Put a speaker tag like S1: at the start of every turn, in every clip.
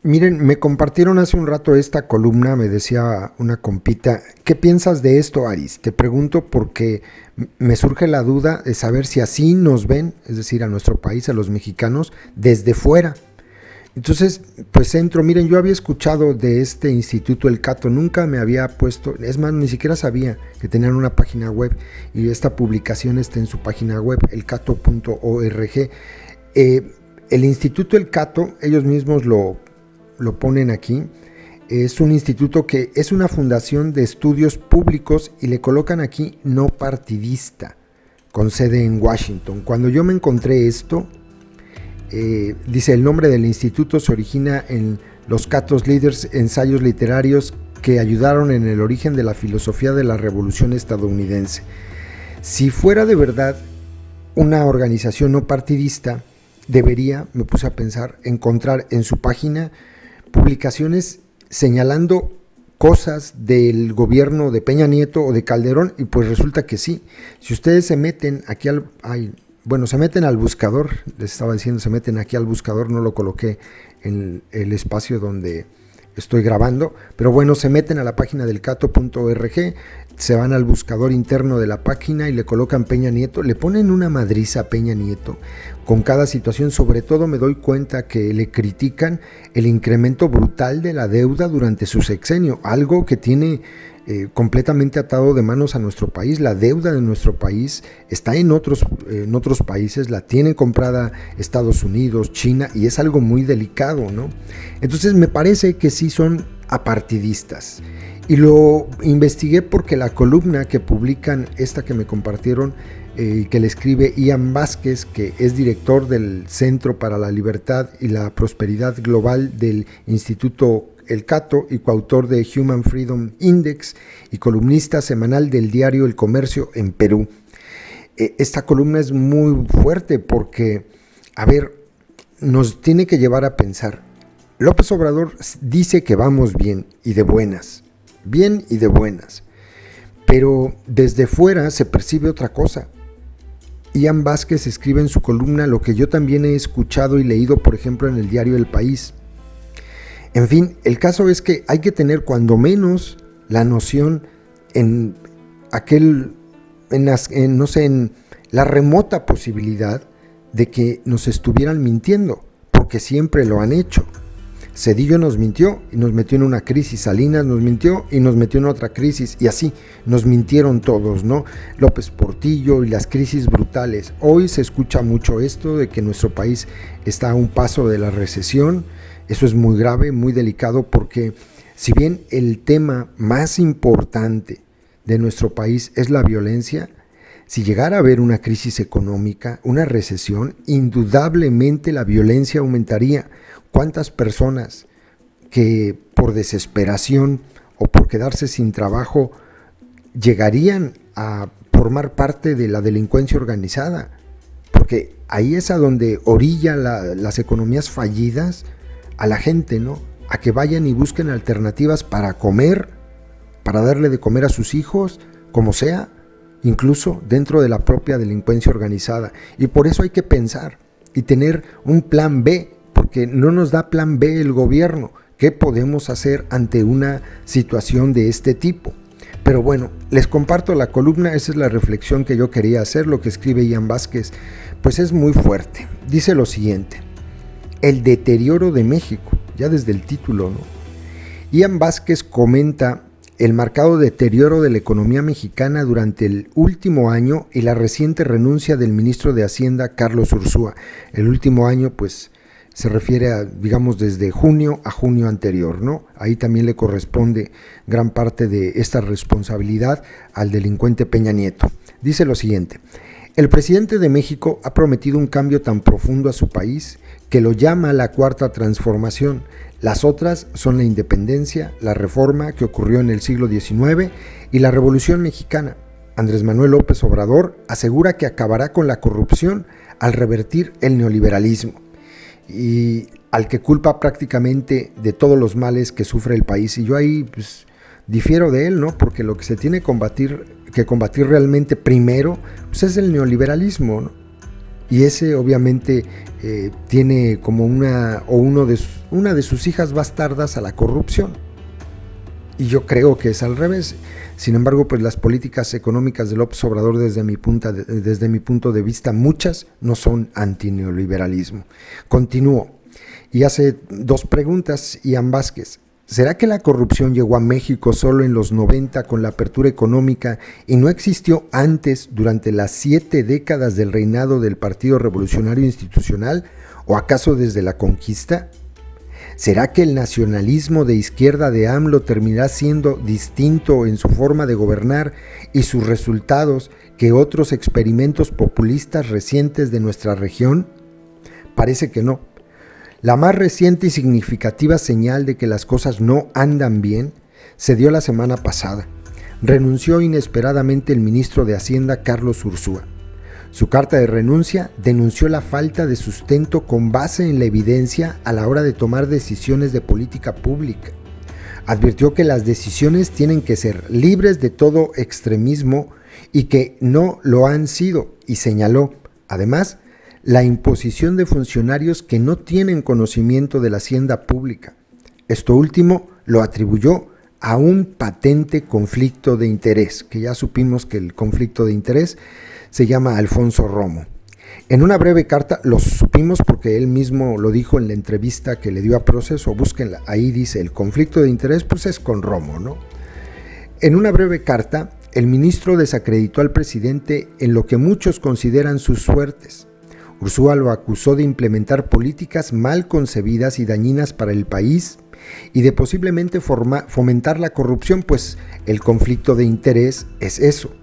S1: Miren, me compartieron hace un rato esta columna, me decía una compita, ¿qué piensas de esto, Aris? Te pregunto porque me surge la duda de saber si así nos ven, es decir, a nuestro país, a los mexicanos, desde fuera. Entonces, pues entro, miren, yo había escuchado de este instituto, el Cato, nunca me había puesto, es más, ni siquiera sabía que tenían una página web y esta publicación está en su página web, elcato.org. El instituto El Cato, ellos mismos lo ponen aquí, es un instituto que es una fundación de estudios públicos y le colocan aquí no partidista, con sede en Washington. Cuando yo me encontré esto, dice el nombre del instituto se origina en los Catos Leaders, ensayos literarios que ayudaron en el origen de la filosofía de la Revolución estadounidense. Si fuera de verdad una organización no partidista, debería, me puse a pensar, encontrar en su página publicaciones señalando cosas del gobierno de Peña Nieto o de Calderón, y pues resulta que sí. Si ustedes se meten aquí se meten al buscador, les estaba diciendo, se meten aquí al buscador, no lo coloqué en el espacio donde estoy grabando, pero bueno, se meten a la página del cato.org, se van al buscador interno de la página y le colocan Peña Nieto, le ponen una madriza a Peña Nieto con cada situación. Sobre todo me doy cuenta que le critican el incremento brutal de la deuda durante su sexenio, algo que tiene completamente atado de manos a nuestro país. La deuda de nuestro país está en otros países, la tienen comprada Estados Unidos, China, y es algo muy delicado, ¿no? Entonces me parece que sí son apartidistas. Y lo investigué porque la columna que publican, esta que me compartieron, que le escribe Ian Vázquez, que es director del Centro para la Libertad y la Prosperidad Global del Instituto El Cato y coautor de Human Freedom Index y columnista semanal del diario El Comercio en Perú. Esta columna es muy fuerte porque, nos tiene que llevar a pensar. López Obrador dice que vamos bien y de buenas, pero desde fuera se percibe otra cosa. Ian Vázquez escribe en su columna lo que yo también he escuchado y leído, por ejemplo, en el diario El País. En fin, el caso es que hay que tener cuando menos la noción en la remota posibilidad de que nos estuvieran mintiendo, porque siempre lo han hecho. Zedillo nos mintió y nos metió en una crisis, Salinas nos mintió y nos metió en otra crisis, y así nos mintieron todos, ¿no? López Portillo y las crisis brutales. Hoy se escucha mucho esto de que nuestro país está a un paso de la recesión. Eso es muy grave, muy delicado, porque si bien el tema más importante de nuestro país es la violencia, si llegara a haber una crisis económica, una recesión, indudablemente la violencia aumentaría. ¿Cuántas personas que por desesperación o por quedarse sin trabajo llegarían a formar parte de la delincuencia organizada? Porque ahí es a donde orilla las economías fallidas a la gente, ¿no? A que vayan y busquen alternativas para comer, para darle de comer a sus hijos, como sea, incluso dentro de la propia delincuencia organizada. Y por eso hay que pensar y tener un plan B, porque no nos da plan B el gobierno. ¿Qué podemos hacer ante una situación de este tipo? Pero bueno, les comparto la columna, esa es la reflexión que yo quería hacer. Lo que escribe Ian Vázquez, pues es muy fuerte. Dice lo siguiente: el deterioro de México, ya desde el título, ¿no? Ian Vázquez comenta el marcado deterioro de la economía mexicana durante el último año y la reciente renuncia del ministro de Hacienda, Carlos Ursúa. El último año, pues, se refiere a, digamos, desde junio a junio anterior, ¿no? Ahí también le corresponde gran parte de esta responsabilidad al delincuente Peña Nieto. Dice lo siguiente: el presidente de México ha prometido un cambio tan profundo a su país que lo llama la cuarta transformación. Las otras son la independencia, la reforma que ocurrió en el siglo XIX y la Revolución Mexicana. Andrés Manuel López Obrador asegura que acabará con la corrupción al revertir el neoliberalismo, y al que culpa prácticamente de todos los males que sufre el país. Y yo ahí pues difiero de él, ¿no? Porque lo que se tiene que combatir realmente primero pues es el neoliberalismo, ¿no? y ese obviamente tiene como una de sus hijas bastardas a la corrupción. Y yo creo que es al revés. Sin embargo, pues las políticas económicas de López Obrador, desde mi punto de vista, muchas no son antineoliberalismo. Continúo y hace dos preguntas, Ian Vázquez. ¿Será que la corrupción llegó a México solo en los 90 con la apertura económica y no existió antes, durante las 7 décadas del reinado del Partido Revolucionario Institucional, o acaso desde la conquista? ¿Será que el nacionalismo de izquierda de AMLO terminará siendo distinto en su forma de gobernar y sus resultados que otros experimentos populistas recientes de nuestra región? Parece que no. La más reciente y significativa señal de que las cosas no andan bien se dio la semana pasada. Renunció inesperadamente el ministro de Hacienda, Carlos Ursúa. Su carta de renuncia denunció la falta de sustento con base en la evidencia a la hora de tomar decisiones de política pública. Advirtió que las decisiones tienen que ser libres de todo extremismo y que no lo han sido, y señaló, además, la imposición de funcionarios que no tienen conocimiento de la hacienda pública. Esto último lo atribuyó a un patente conflicto de interés, que ya supimos que el conflicto de interés se llama Alfonso Romo. En una breve carta, lo supimos porque él mismo lo dijo en la entrevista que le dio a Proceso, búsquenla, ahí dice, el conflicto de interés pues es con Romo, ¿no? En una breve carta, el ministro desacreditó al presidente en lo que muchos consideran sus suertes. Ursúa lo acusó de implementar políticas mal concebidas y dañinas para el país y de posiblemente fomentar la corrupción, pues el conflicto de interés es eso.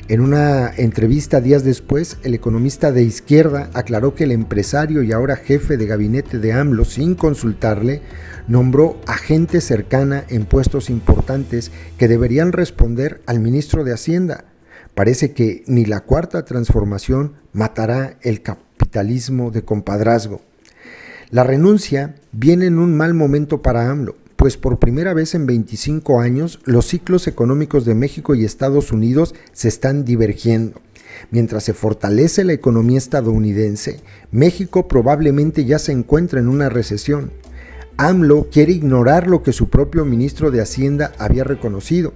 S1: En una entrevista días después, el economista de izquierda aclaró que el empresario y ahora jefe de gabinete de AMLO, sin consultarle, nombró a gente cercana en puestos importantes que deberían responder al ministro de Hacienda. Parece que ni la cuarta transformación matará el capitalismo de compadrazgo. La renuncia viene en un mal momento para AMLO, pues por primera vez en 25 años los ciclos económicos de México y Estados Unidos se están divergiendo. Mientras se fortalece la economía estadounidense, México probablemente ya se encuentra en una recesión. AMLO quiere ignorar lo que su propio ministro de Hacienda había reconocido.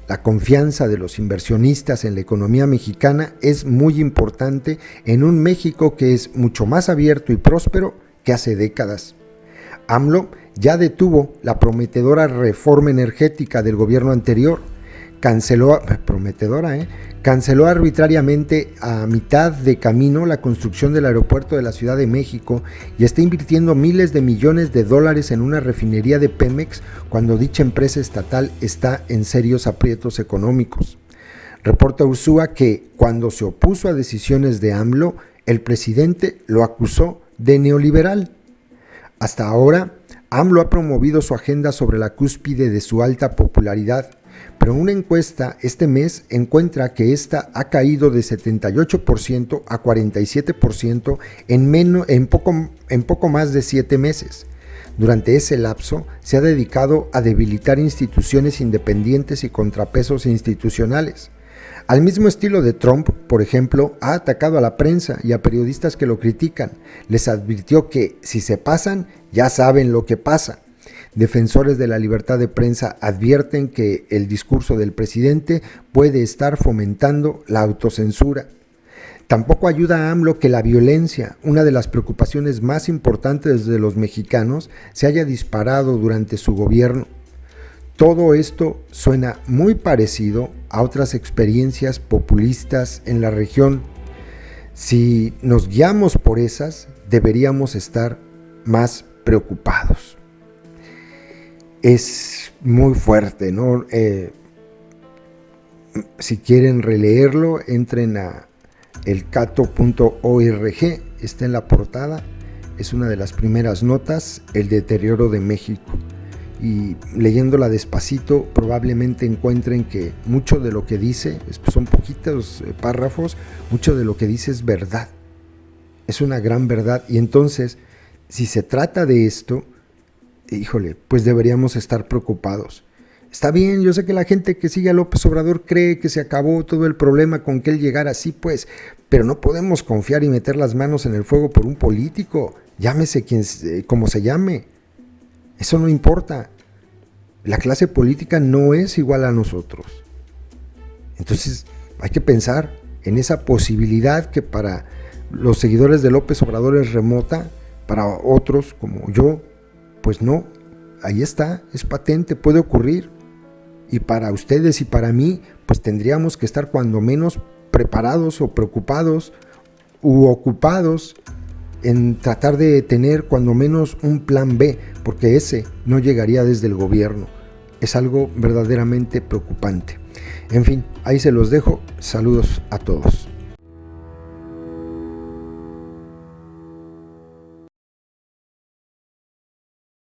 S1: La confianza de los inversionistas en la economía mexicana es muy importante en un México que es mucho más abierto y próspero que hace décadas. AMLO ya detuvo la prometedora reforma energética del gobierno anterior, canceló arbitrariamente a mitad de camino la construcción del aeropuerto de la Ciudad de México y está invirtiendo miles de millones de dólares en una refinería de Pemex cuando dicha empresa estatal está en serios aprietos económicos. Reporta Ursúa que cuando se opuso a decisiones de AMLO, el presidente lo acusó de neoliberal. Hasta ahora, AMLO ha promovido su agenda sobre la cúspide de su alta popularidad, pero una encuesta este mes encuentra que esta ha caído de 78% a 47% en poco más de 7 meses. Durante ese lapso se ha dedicado a debilitar instituciones independientes y contrapesos institucionales. Al mismo estilo de Trump, por ejemplo, ha atacado a la prensa y a periodistas que lo critican. Les advirtió que si se pasan, ya saben lo que pasa. Defensores de la libertad de prensa advierten que el discurso del presidente puede estar fomentando la autocensura. Tampoco ayuda a AMLO que la violencia, una de las preocupaciones más importantes de los mexicanos, se haya disparado durante su gobierno. Todo esto suena muy parecido a otras experiencias populistas en la región. Si nos guiamos por esas, deberíamos estar más preocupados. Es muy fuerte, ¿no? Si quieren releerlo, entren a elcato.org, está en la portada, es una de las primeras notas, el deterioro de México. Y leyéndola despacito probablemente encuentren que mucho de lo que dice, son poquitos párrafos, mucho de lo que dice es verdad, es una gran verdad. Y entonces, si se trata de esto, híjole, pues deberíamos estar preocupados. Está bien, yo sé que la gente que sigue a López Obrador cree que se acabó todo el problema con que él llegara así, pues, pero no podemos confiar y meter las manos en el fuego por un político, llámese como se llame. Eso no importa. La clase política no es igual a nosotros. Entonces hay que pensar en esa posibilidad que para los seguidores de López Obrador es remota, para otros como yo, pues no, ahí está, es patente, puede ocurrir. Y para ustedes y para mí, pues tendríamos que estar cuando menos preparados o preocupados u ocupados en tratar de tener cuando menos un plan B, porque ese no llegaría desde el gobierno. Es algo verdaderamente preocupante. En fin, ahí se los dejo. Saludos a todos.